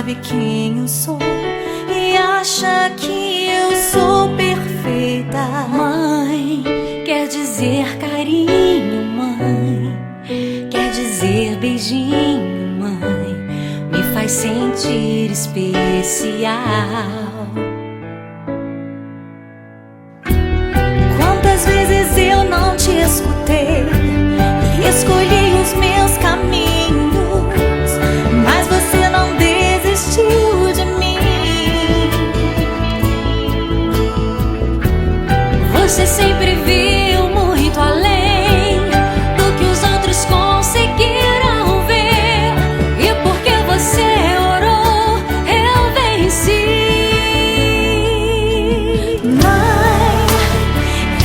sabe quem eu sou e acha que eu sou perfeita. Mãe quer dizer carinho, mãe quer dizer beijinho, mãe me faz sentir especial. Quantas vezes eu não te escutei e escolhi os meus caminhos, mas você não desistiu de mim. Você sempre viu muito além do que os outros conseguiram ver, e porque você orou, eu venci. Mãe,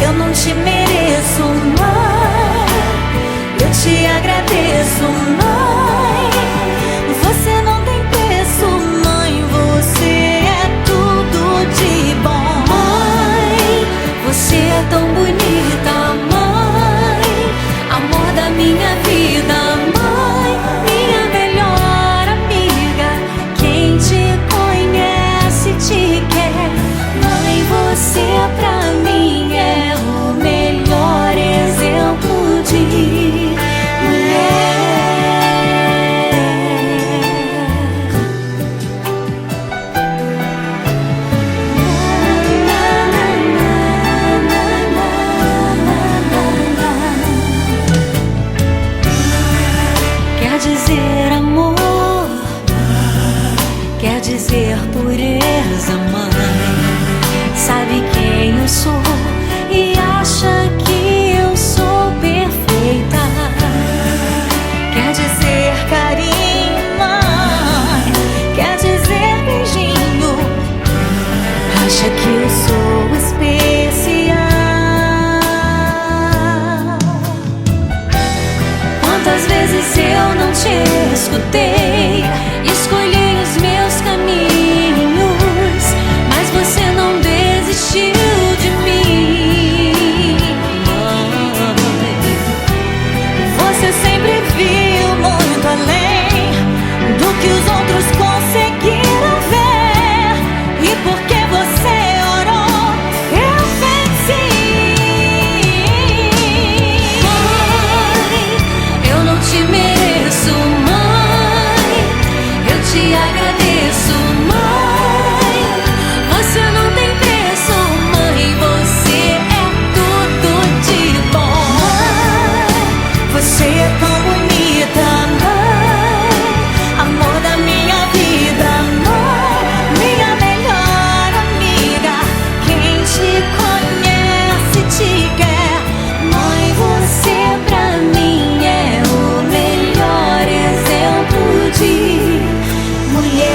eu não te mereço, mãe, eu te agradeço, mãe. Você não tem preço, mãe, você é tudo de bom. Mãe, você é tão bonita, mãe, amor da minha vida, mãe, minha melhor amiga. Quem te conhece te quer, mãe, você pra mim é o melhor exemplo de mulher. Quer dizer amor, quer dizer pureza, mãe, sabe quem eu sou